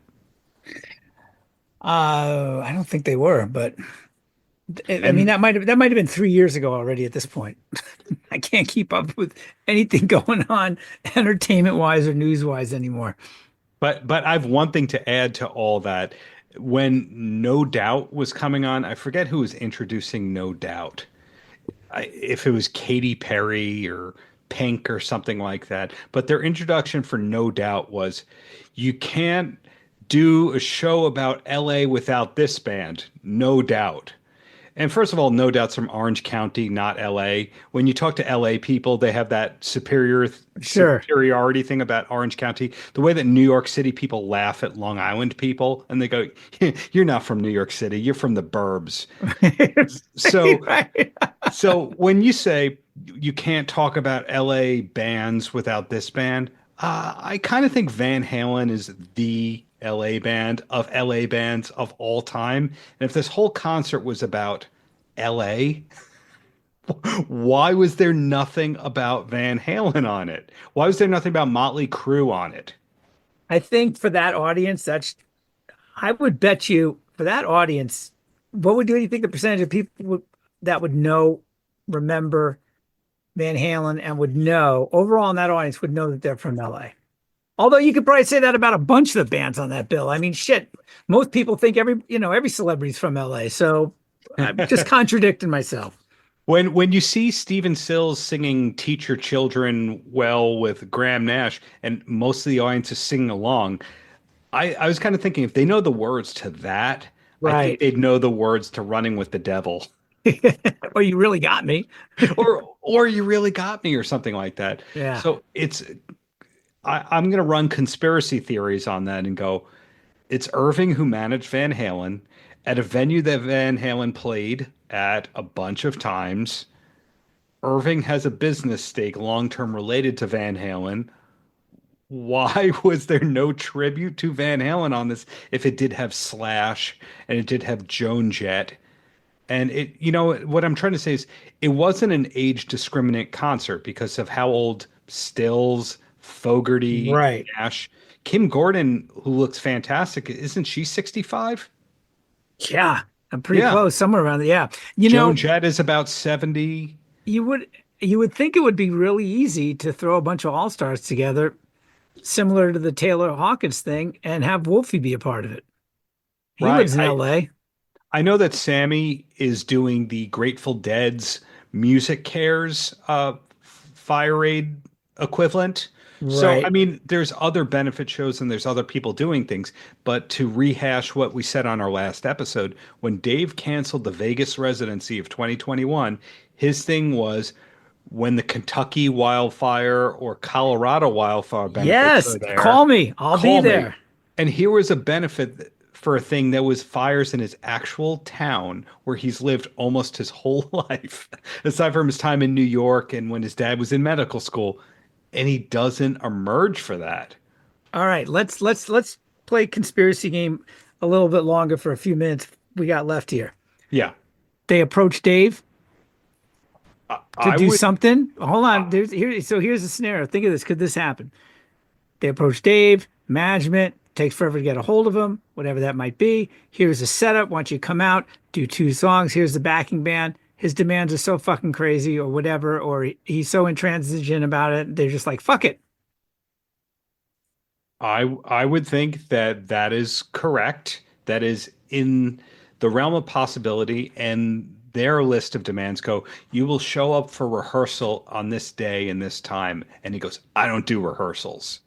I don't think they were, but I mean that might have been 3 years ago already at this point. I can't keep up with anything going on entertainment wise or news wise anymore. But I have one thing to add to all that. When No Doubt was coming on, I forget who was introducing No Doubt. If it was Katy Perry or Pink or something like that. But their introduction for No Doubt was, you can't do a show about LA without this band, No Doubt. And first of all, No Doubt's from Orange County, not LA. When you talk to LA people, they have that superiority thing about Orange County. The way that New York City people laugh at Long Island people, and they go, "You're not from New York City. You're from the burbs." So when you say you can't talk about LA bands without this band, I kind of think Van Halen is the LA band of LA bands of all time. And if this whole concert was about LA, why was there nothing about Van Halen on it? Why was there nothing about Motley Crue on it? I think for that audience, I would bet you for that audience, what do you think the percentage of people that would remember Van Halen and would know overall in that audience would know that they're from LA? Although you could probably say that about a bunch of the bands on that bill. I mean, shit, most people think every celebrity's from LA. So I'm just contradicting myself. When you see Stephen Stills singing "Teach Your Children Well" with Graham Nash, and most of the audience is singing along, I was kind of thinking if they know the words to that, I think Right. they'd know the words to "Running with the Devil," Or you really got me. or "You Really Got Me" or something like that. Yeah. So I'm going to run conspiracy theories on that and go, it's Irving who managed Van Halen at a venue that Van Halen played at a bunch of times. Irving has a business stake long term related to Van Halen. Why was there no tribute to Van Halen on this if it did have Slash and it did have Joan Jett? And what I'm trying to say is it wasn't an age discriminant concert because of how old Stills, Fogerty, Right. Nash, Kim Gordon, who looks fantastic, isn't she 65? Yeah. I'm pretty Yeah. close, somewhere around there. Yeah. You Joan know, Jett is about 70. you would you would think it would be really easy to throw a bunch of all-stars together, similar to the Taylor Hawkins thing, and have Wolfie be a part of it. He Right. lives in LA. I know that Sammy is doing the Grateful Dead's Music Cares Fire Aid equivalent. So, I Right. mean, there's other benefit shows and there's other people doing things. But to rehash what we said on our last episode, when Dave canceled the Vegas residency of 2021, his thing was when the Kentucky wildfire or Colorado wildfire benefits Yes. are there, Call me. I'll be call me. there. And here was a benefit for a thing that was fires in his actual town where he's lived almost his whole life, aside from his time in New York and when his dad was in medical school. And he doesn't emerge for that. All right. Let's play conspiracy game a little bit longer for a few minutes we got left here. Yeah. They approach Dave to I do would, something. Hold on. Here's the scenario. Think of this. Could this happen? They approach Dave, management, takes forever to get a hold of him, whatever that might be. Here's the setup. Once you come out, do two songs. Here's the backing band. His demands are so fucking crazy or whatever, or he's so intransigent about it. They're just like, fuck it. I would think that that is correct. That is in the realm of possibility. And their list of demands go, you will show up for rehearsal on this day and this time. And he goes, I don't do rehearsals.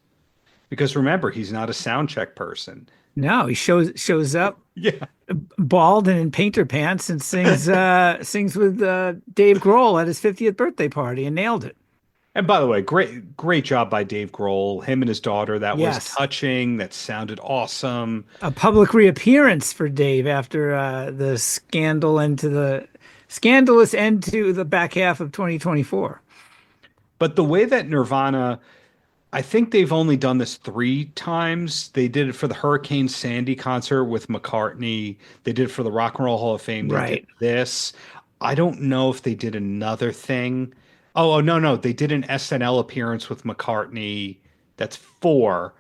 Because remember, he's not a sound check person. No, he shows up Yeah. bald and in painter pants and sings with Dave Grohl at his 50th birthday party and nailed it. And by the way, great job by Dave Grohl, him and his daughter. That was Yes. touching. That sounded awesome. A public reappearance for Dave after the scandalous end to the back half of 2024. But the way that Nirvana, I think they've only done this 3 times. They did it for the Hurricane Sandy concert with McCartney. They did it for the Rock and Roll Hall of Fame. They Right. did this. I don't know if they did another thing. Oh, no. They did an SNL appearance with McCartney. That's 4.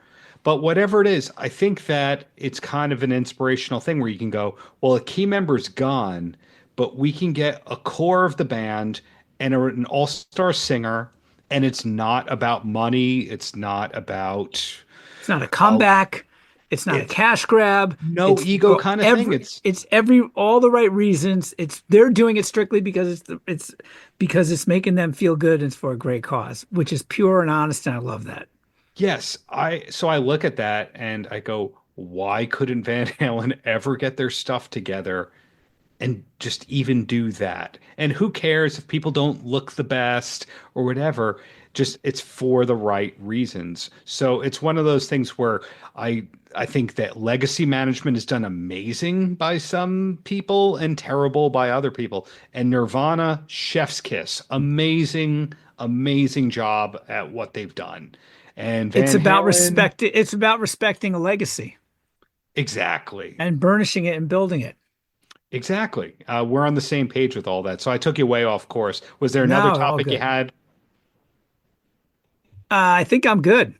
But whatever it is, I think that it's kind of an inspirational thing where you can go, well, a key member's gone, but we can get a core of the band and an all-star singer, and it's not about money. It's not about It's not a comeback. It's not a it's cash grab. no It's ego kind of thing. It's all the right reasons. They're doing it strictly because it's making them feel good and it's for a great cause, which is pure and honest, and I love that. Yes, so I look at that and I go, why couldn't Van Halen ever get their stuff together and just even do that? And who cares if people don't look the best or whatever? Just it's for the right reasons. So it's one of those things where I think that legacy management is done amazing by some people and terrible by other people. And Nirvana, chef's kiss, amazing job at what they've done. And Van It's about Halen, respect. It's about respecting a legacy exactly. and burnishing it and building it. Exactly. We're on the same page with all that. So I took you way off course. Was there another No, all topic you good. had? I think I'm good.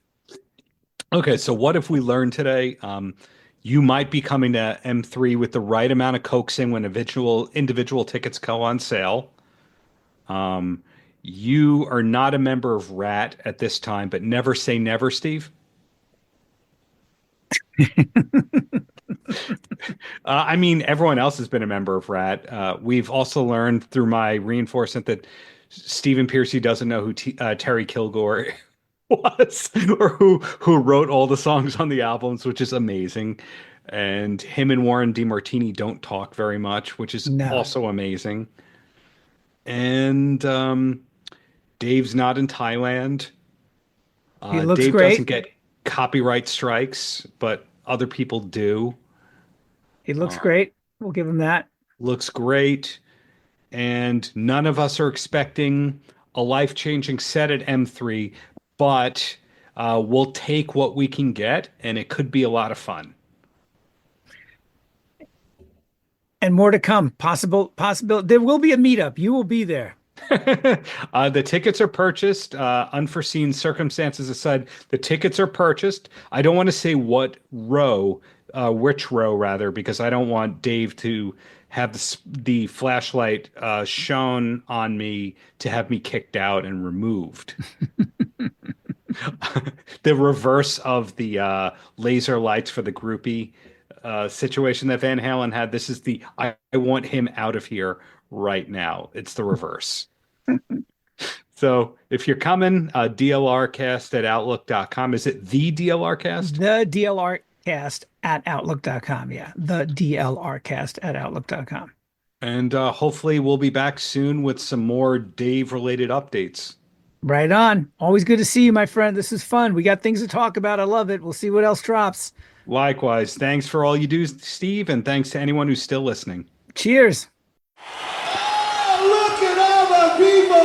Okay, so what if we learned today? You might be coming to M3 with the right amount of coaxing when individual tickets go on sale. You are not a member of Ratt at this time, but never say never, Steve. I mean, everyone else has been a member of Ratt. We've also learned through my reinforcement that Stephen Pearcy doesn't know who Terry Kilgore was, or who wrote all the songs on the albums, which is amazing. And him and Warren DeMartini don't talk very much, which is also amazing. And Dave's not in Thailand. He looks Dave great. Doesn't get copyright strikes, but other people do. He looks great. We'll give him that. Looks great. And none of us are expecting a life-changing set at M3, but we'll take what we can get, and it could be a lot of fun. And more to come. Possible. There will be a meetup. You will be there. The tickets are purchased. Unforeseen circumstances aside, the tickets are purchased. I don't want to say which row rather, because I don't want Dave to have the flashlight shown on me to have me kicked out and removed. The reverse of the laser lights for the groupie situation that Van Halen had. This is I want him out of here right now. It's the reverse. So if you're coming, DLRcast at outlook.com. Is it the DLRcast? The DLRcast at outlook.com. Yeah. The DLRcast at outlook.com. And hopefully we'll be back soon with some more Dave related updates. Right on. Always good to see you, my friend. This is fun. We got things to talk about. I love it. We'll see what else drops. Likewise. Thanks for all you do, Steve. And thanks to anyone who's still listening. Cheers. Oh, look at all the people